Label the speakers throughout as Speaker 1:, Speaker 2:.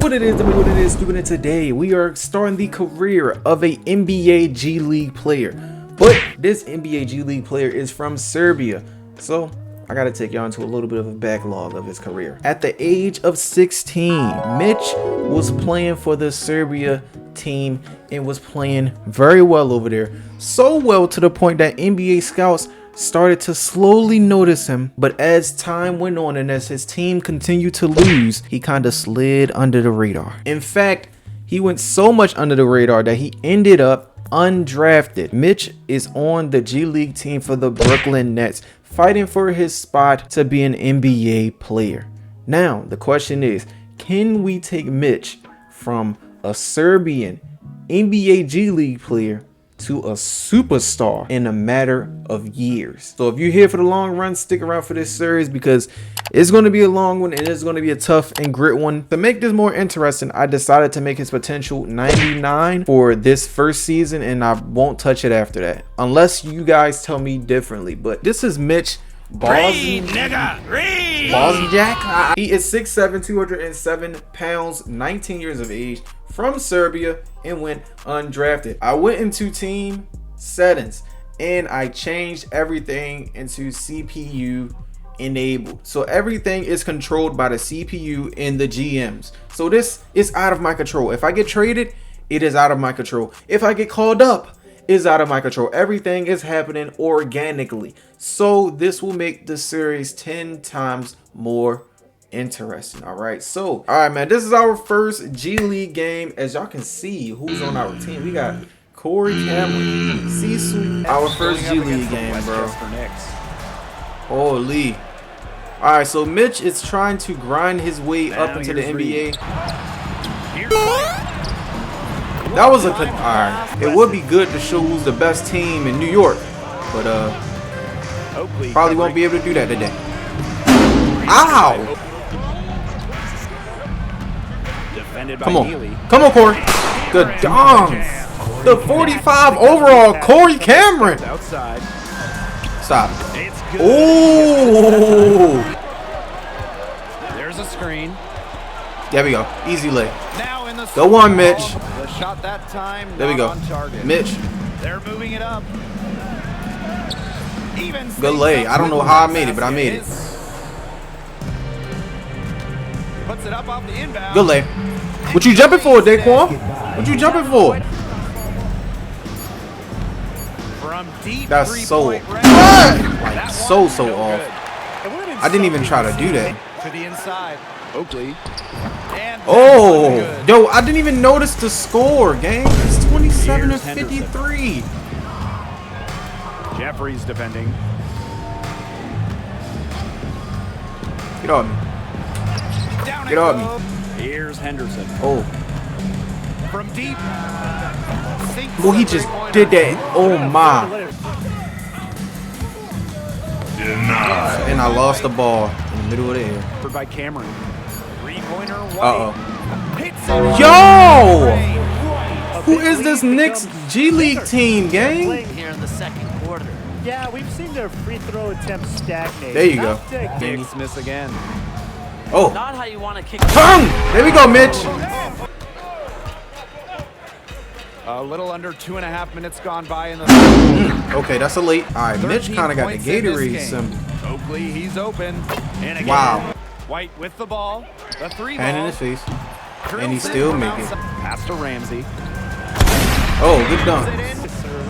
Speaker 1: What it is, doing it today. We are starting the career of a NBA G League player. But this NBA G League player is from Serbia. So I gotta take y'all into a little bit of a backlog of his career. At the age of 16, Mitch was playing for the Serbia team and was playing very well over there. So well to the point that NBA scouts started to slowly notice him, but as time went on and as his team continued to lose, he kind of slid under the radar. In fact, he went so much under the radar that he ended up undrafted. Mitch is on the G League team for the Brooklyn Nets, fighting for his spot to be an NBA player. Now, the question is, can we take Mitch from a Serbian NBA G League player to a superstar in a matter of years? So if you're here for the long run, stick around for this series because it's going to be a long one and it's going to be a tough and grit one. To make this more interesting, I decided to make his potential 99 for this first season, and I won't touch it after that unless you guys tell me differently. But this is Mitch Ballsy Jack. He is 6'7", 207 pounds, 19 years of age, from Serbia, and went undrafted. I went into team settings and I changed everything into CPU enabled. So everything is controlled by the CPU and the GMs. So this is out of my control. If I get traded, it is out of my control. If I get called up, is out of my control. Everything is happening organically. So this will make the series 10 times more interesting. All right, man, this is our first G League game. As y'all can see who's on our team, we got Corey Cameron, C-Suite. Our first G League game, bro. Holy. All right, so Mitch is trying to grind his way up into the NBA. That was a good. All right, it would be good to show who's the best team in New York, but probably won't be able to do that today. Ow! Come on, Corey. Good dong. The 45 overall, Corey Cameron. Stop. Oh.
Speaker 2: There's a screen.
Speaker 1: There we go. Easy lay. Go on, Mitch.
Speaker 2: The shot that time.
Speaker 1: There we go. Mitch.
Speaker 2: They're moving it up.
Speaker 1: Good lay. I don't know how I made it, but I made it.
Speaker 2: Puts it up off the inbound.
Speaker 1: Good lay. What you jumping for, Daquan? What you jumping for?
Speaker 2: From deep.
Speaker 1: That's so like so off. I didn't even try to do that.
Speaker 2: To the inside. Oakley.
Speaker 1: Oh, yo, I didn't even notice the score, gang. It's 27 to 53.
Speaker 2: Jeffrey's defending.
Speaker 1: Get on me. Get on me.
Speaker 2: Here's Henderson.
Speaker 1: Oh.
Speaker 2: From deep.
Speaker 1: Well, he just did that. Oh my. And I lost the ball in the middle of the air.
Speaker 2: By Cameron.
Speaker 1: Uh-oh. Yo! Who is this Knicks G League team, gang?
Speaker 3: Here in the second quarter.
Speaker 4: Yeah, we've seen their free throw attempts stagnate.
Speaker 1: There you go.
Speaker 2: Knicks miss again.
Speaker 1: Oh.
Speaker 3: Not how you want to kick.
Speaker 1: There we go, Mitch.
Speaker 2: A little under 2.5 minutes gone by in the.
Speaker 1: Okay, that's a late. All right, Mitch kind of got the Gatorade symbol.
Speaker 2: Oakley, he's open. And again,
Speaker 1: wow.
Speaker 2: White with the ball. The three ball.
Speaker 1: Hand in his face. And he's still making it.
Speaker 2: Pass to Ramsey.
Speaker 1: Oh, good dunk.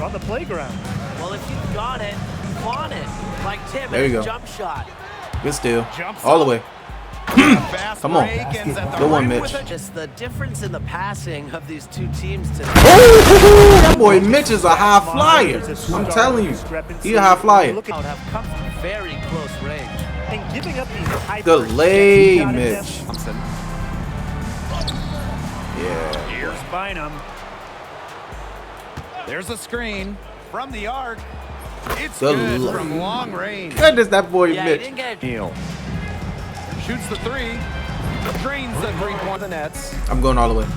Speaker 4: On the playground.
Speaker 3: Well, if you've got it, flaunt it. Like Tim
Speaker 1: there you go.
Speaker 3: Jump shot.
Speaker 1: Good steal. All the way. Come on. Good one, Mitch.
Speaker 3: Just the difference in the passing of these two teams today.
Speaker 1: Oh, that boy Mitch is a high flyer. I'm telling you. He's a high flyer.
Speaker 3: Have come from very close range.
Speaker 4: And giving up these
Speaker 1: good lay, Mitch. Yeah.
Speaker 2: Here's Bynum. There's a screen from the arc. It's good from long range.
Speaker 1: Goodness, that boy
Speaker 3: Yeah,
Speaker 1: Mitch.
Speaker 2: Neal shoots the three. Drains the 3-point the nets.
Speaker 1: I'm going all the way.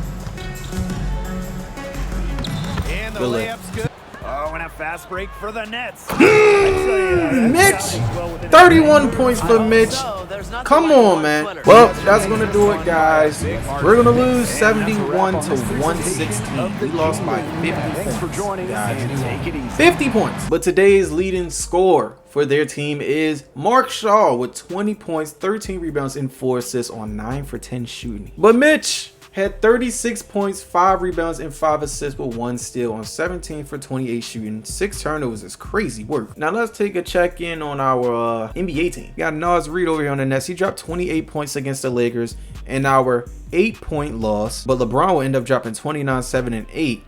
Speaker 2: And the
Speaker 1: good
Speaker 2: layup's good. Oh, and
Speaker 4: and a fast break for the Nets.
Speaker 1: Mitch, 31 points for Mitch. Come on, man. Well, that's going to do it, guys. We're going to lose 71 to 116. We lost by 50 points, guys. 50 points. But today's leading scorer for their team is Mark Shaw with 20 points, 13 rebounds, and 4 assists on 9 for 10 shooting. But Mitch had 36 points, 5 rebounds, and 5 assists with 1 steal on 17 for 28 shooting. 6 turnovers is crazy work. Now let's take a check in on our NBA team. We got Naz Reid over here on the Nets. He dropped 28 points against the Lakers in our 8-point loss. But LeBron will end up dropping 29, 7, and 8.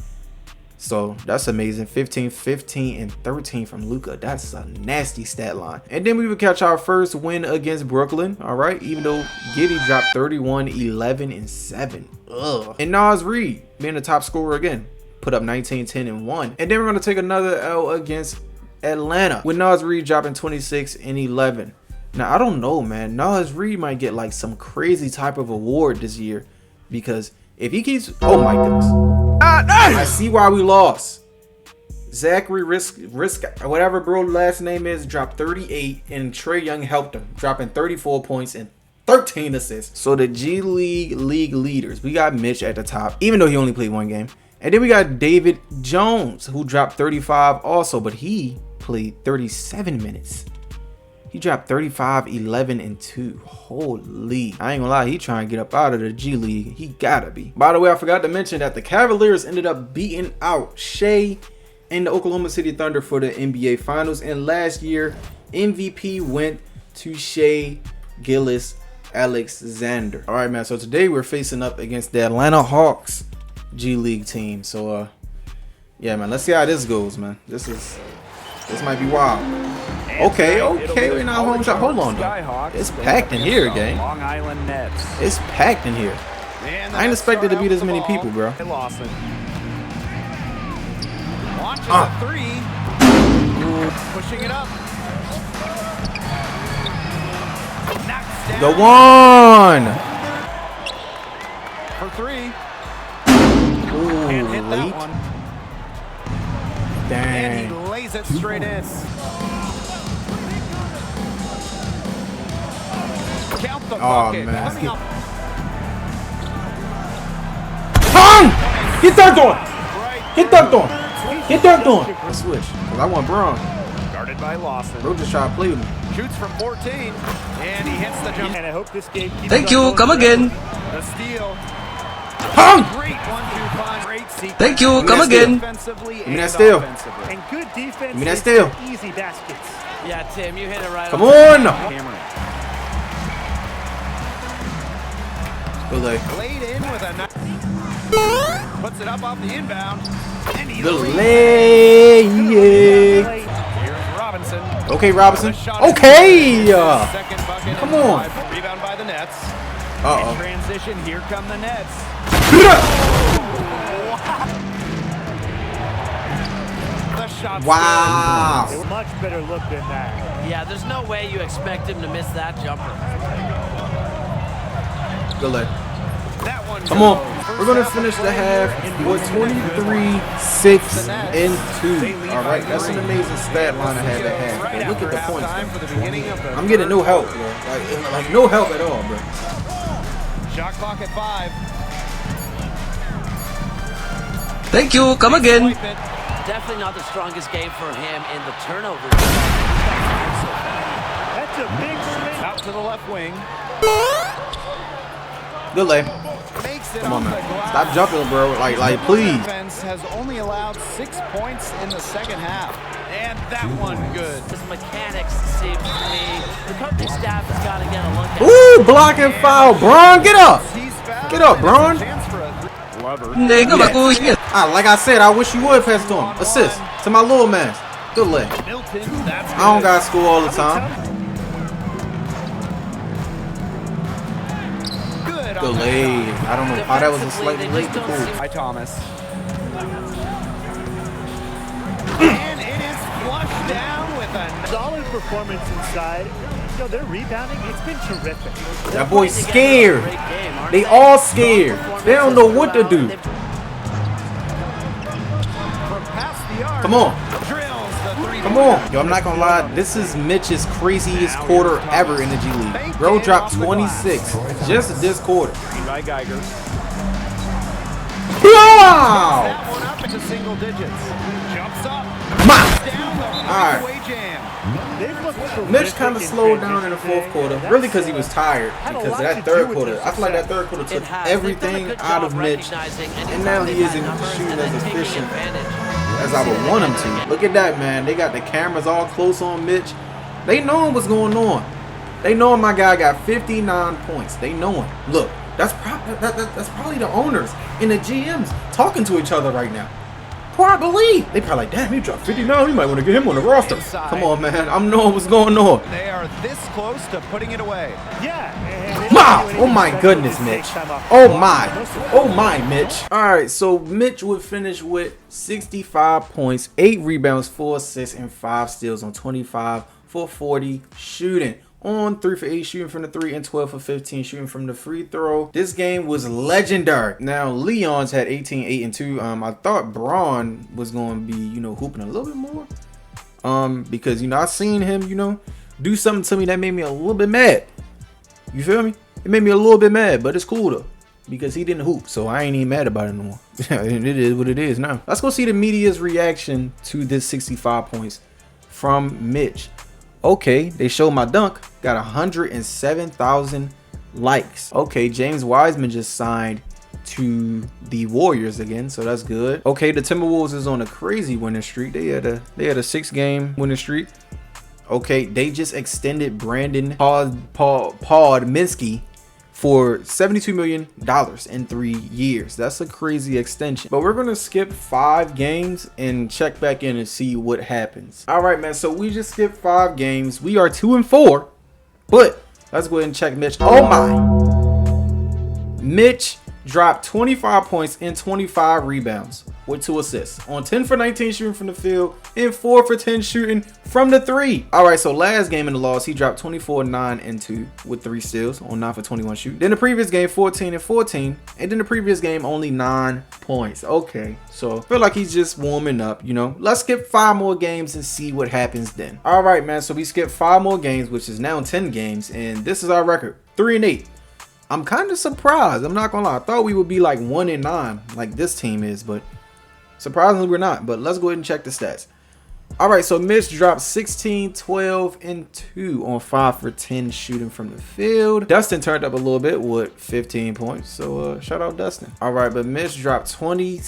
Speaker 1: So that's amazing. 15, 15, and 13 from Luka. That's a nasty stat line. And then we would catch our first win against Brooklyn. All right. Even though Giddey dropped 31, 11, and 7. Ugh. And Naz Reid being the top scorer again. Put up 19, 10, and 1. And then we're going to take another L against Atlanta with Naz Reid dropping 26 and 11. Now, I don't know, man. Naz Reid might get like some crazy type of award this year. Because if he keeps... Oh, my goodness. I see why we lost. Zachary Risk, whatever bro last name is, dropped 38, and Trae Young helped him, dropping 34 points and 13 assists. So the G League leaders, we got Mitch at the top, even though he only played 1 game. And then we got David Jones, who dropped 35 also, but he played 37 minutes. He dropped 35, 11, and 2. Holy. I ain't gonna lie, he trying to get up out of the G League. He gotta be. By the way, I forgot to mention that the Cavaliers ended up beating out Shea and the Oklahoma City Thunder for the NBA Finals. And last year, MVP went to Shea Gilgeous-Alexander. All right, man. So today we're facing up against the Atlanta Hawks G League team. So, yeah, man. Let's see how this goes, man. This might be wild. Okay, we're not home shot. Hold on, though. It's packed in here, gang.
Speaker 2: Long Island Nets.
Speaker 1: It's packed in here. I ain't expected to be this many people, bro.
Speaker 2: Lawson. Launches a 3. Pushing it up. Knocks down.
Speaker 1: The one.
Speaker 2: For 3.
Speaker 1: Ooh,
Speaker 2: And hit that
Speaker 1: late.
Speaker 2: one.
Speaker 1: Dang.
Speaker 2: And he lays it straight in. Count the bucket.
Speaker 1: man.
Speaker 2: Coming up
Speaker 1: Get dunked on!
Speaker 2: right
Speaker 1: Get dunked on! Get dunked on! I switch, because I want Braun.
Speaker 2: guarded by Lawson.
Speaker 1: Bro just tried to play with me.
Speaker 2: Shoots from 14, and he hits the jump.
Speaker 4: And I hope this game keeps
Speaker 5: Thank
Speaker 4: on
Speaker 5: you.
Speaker 4: going.
Speaker 5: Come again.
Speaker 2: The steal.
Speaker 1: Hung!
Speaker 2: Great 1-2 punch. Great sequence.
Speaker 5: Thank you. Come
Speaker 1: that
Speaker 5: again.
Speaker 2: Defensively
Speaker 1: me that
Speaker 2: and
Speaker 1: steal.
Speaker 2: offensively.
Speaker 4: And good defense.
Speaker 1: Give me that
Speaker 4: is
Speaker 1: steal.
Speaker 4: Easy baskets.
Speaker 3: Yeah, Tim, you hit it right.
Speaker 1: Come on!
Speaker 2: Cameron.
Speaker 1: Good leg.
Speaker 2: Laid in with a nice. Puts it up off the inbound. And he
Speaker 1: Good
Speaker 2: leads.
Speaker 1: leg. Yeah.
Speaker 2: Here's Robinson.
Speaker 1: Okay, Robinson.
Speaker 2: The shot is
Speaker 1: Okay.
Speaker 2: good. Second bucket.
Speaker 1: Come
Speaker 2: and
Speaker 1: on.
Speaker 2: 5. Rebound by the Nets. In
Speaker 1: Uh-oh.
Speaker 2: transition, here come the Nets. The shot's
Speaker 1: Wow.
Speaker 4: It was much better look than that.
Speaker 3: Yeah, there's no way you expect him to miss that jumper.
Speaker 1: Good leg.
Speaker 2: good. That one
Speaker 1: Come on.
Speaker 2: goes.
Speaker 1: We're going to
Speaker 2: First
Speaker 1: finish
Speaker 2: half
Speaker 1: the
Speaker 2: of
Speaker 1: half
Speaker 2: play
Speaker 1: with 23, 6, and 2. All right, that's an amazing stat line I had to have.
Speaker 2: Right
Speaker 1: But look at the
Speaker 2: after
Speaker 1: points.
Speaker 2: halftime for the
Speaker 1: though.
Speaker 2: beginning of the
Speaker 1: I'm getting no
Speaker 2: third
Speaker 1: help,
Speaker 2: quarter.
Speaker 1: bro. Like no help at all, bro.
Speaker 2: Shot clock at 5.
Speaker 5: Thank you. Come again.
Speaker 2: Swipe it.
Speaker 3: Definitely not the strongest game for him in the turnover.
Speaker 4: That's a big swing.
Speaker 2: Out to the left wing.
Speaker 1: Good leg.
Speaker 2: Makes it
Speaker 1: Come on,
Speaker 2: off the
Speaker 1: man.
Speaker 2: glass.
Speaker 1: Stop jumping, bro. Like, please.
Speaker 2: Defense has only allowed 6 points in the second half. And that one good.
Speaker 3: His mechanics seem to me. The coaching staff has got to get a look at.
Speaker 1: Ooh, block and foul. Braun, get up.
Speaker 2: He's fouled,
Speaker 1: Get up,
Speaker 2: and it's a
Speaker 1: Braun.
Speaker 2: chance for a Glover.
Speaker 5: Hindi ka makuha.
Speaker 1: Like I said, I wish you would pass it to him. Assist to my little man. Good leg.
Speaker 2: Milton, that's good.
Speaker 1: I don't got school all the time.
Speaker 2: Good.
Speaker 1: Good leg. I don't know how that was a slightly late to pull.
Speaker 2: By Thomas. And it is flushed down with a
Speaker 4: Solid performance inside. You know, their rebounding, it's been terrific.
Speaker 1: That boy's scared. They all scared. They don't know what to do.
Speaker 2: from past the arc.
Speaker 1: Come on. Come on. Yo, I'm not gonna lie. This is Mitch's craziest quarter ever in the G League. Bro dropped 26 just this quarter.
Speaker 2: By Geiger.
Speaker 1: Wow!
Speaker 2: That one up into single digits. Jumps up.
Speaker 1: Alright. Mitch kind of slowed down in the fourth quarter, really because he was tired. Because of that third quarter, I feel like that third quarter took everything out of Mitch, and now he isn't shooting as efficient as I would want him to. Look at that, man. They got the cameras all close on Mitch. They know what's going on. They know my guy got 59 points. They know him. Look, that's probably the owners and the GMs talking to each other right now. Probably. They probably like, damn, he dropped 59. We might want to get him on the roster. Come on, man. I'm knowing what's going on.
Speaker 2: They are this close to putting it away.
Speaker 4: Yeah.
Speaker 1: Wow. Oh my goodness, Mitch. Oh my. Oh my, Mitch. All right, so Mitch would finish with 65 points, 8 rebounds, 4 assists, and 5 steals on 25 for 40 shooting. On 3 for 8 shooting from the 3 and 12 for 15 shooting from the free throw. This game was legendary. Now Leon's had 18, 8, and 2. I thought Braun was going to be, hooping a little bit more. Because I seen him, do something to me that made me a little bit mad. You feel me? It made me a little bit mad, but it's cool though, because he didn't hoop, so I ain't even mad about it no more. It is what it is now. Let's go see the media's reaction to this 65 points from Mitch. Okay, they showed my dunk, got 107,000 likes. Okay, James Wiseman just signed to the Warriors again, so that's good. Okay, the Timberwolves is on a crazy winning streak. They had a 6-game winning streak. Okay, they just extended Brandon Podminsky for $72 million in 3 years. That's a crazy extension. But we're gonna skip 5 games and check back in and see what happens. All right, man. So we just skipped 5 games. We are 2-4. But let's go ahead and check Mitch. Oh my! Mitch dropped 25 points and 25 rebounds with 2 assists on 10 for 19 shooting from the field and 4 for 10 shooting from the 3. All right, so last game in the loss, he dropped 24, 9, and 2 with 3 steals on 9 for 21 shooting. Then the previous game, 14 and 14, and then the previous game, only 9 points. Okay, so I feel like he's just warming up, Let's skip 5 more games and see what happens then. All right, man, so we skipped 5 more games, which is now 10 games, and this is our record, 3-8. I'm kind of surprised. I'm not gonna lie. I thought we would be like 1-9 like this team is, but surprisingly we're not. But let's go ahead and check the stats. All right, so Mitch dropped 16, 12, and 2 on 5 for 10 shooting from the field. Dustin turned up a little bit with 15 points. So shout out Dustin. All right, but Mitch dropped 20.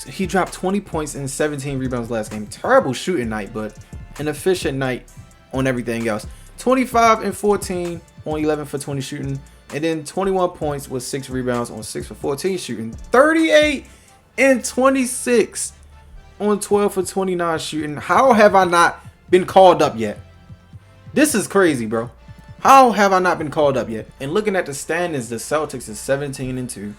Speaker 1: He dropped 20 points and 17 rebounds last game. Terrible shooting night, but an efficient night on everything else. 25 and 14 on 11 for 20 shooting. And then 21 points with 6 rebounds on 6 for 14 shooting. 38 and 26 on 12 for 29 shooting. How have I not been called up yet? This is crazy, bro. How have I not been called up yet? And looking at the standings, the Celtics is 17 and 2.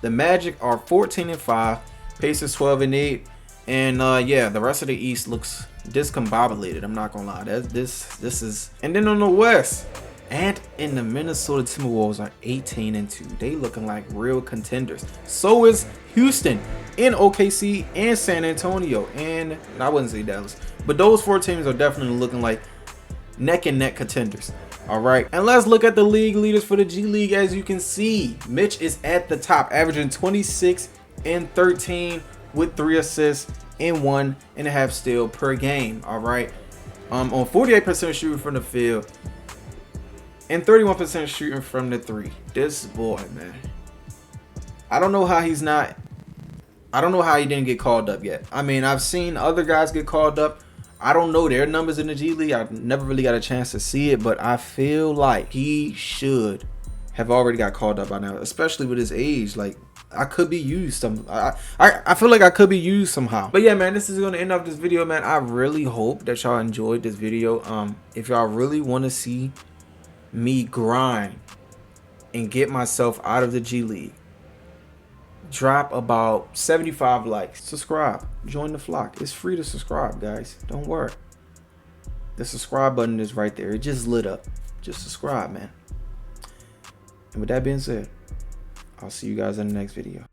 Speaker 1: The Magic are 14 and 5. Pacers 12 and 8. And yeah, the rest of the East looks discombobulated. I'm not gonna lie. This is. And then on the West, and in the Minnesota Timberwolves are 18 and 2. They looking like real contenders. So is Houston and OKC and San Antonio. And I wouldn't say Dallas, but those 4 teams are definitely looking like neck and neck contenders. All right, and let's look at the league leaders for the G League. As you can see, Mitch is at the top, averaging 26 and 13 with 3 assists and 1.5 steal per game. All right, on 48% shooting from the field and 31% shooting from the 3. This boy, man, I don't know how he didn't get called up yet. I mean, I've seen other guys get called up. I don't know their numbers in the G League. I've never really got a chance to see it, but I feel like he should have already got called up by now, especially with his age. Like, I could be used I feel like I could be used somehow. But yeah, man, this is gonna end up this video, man. I really hope that y'all enjoyed this video. If y'all really want to see me grind and get myself out of the G League, drop about 75 likes, subscribe, join the flock. It's free to subscribe, guys. Don't worry, the subscribe button is right there. It just lit up. Just subscribe, man. And with that being said, I'll see you guys in the next video.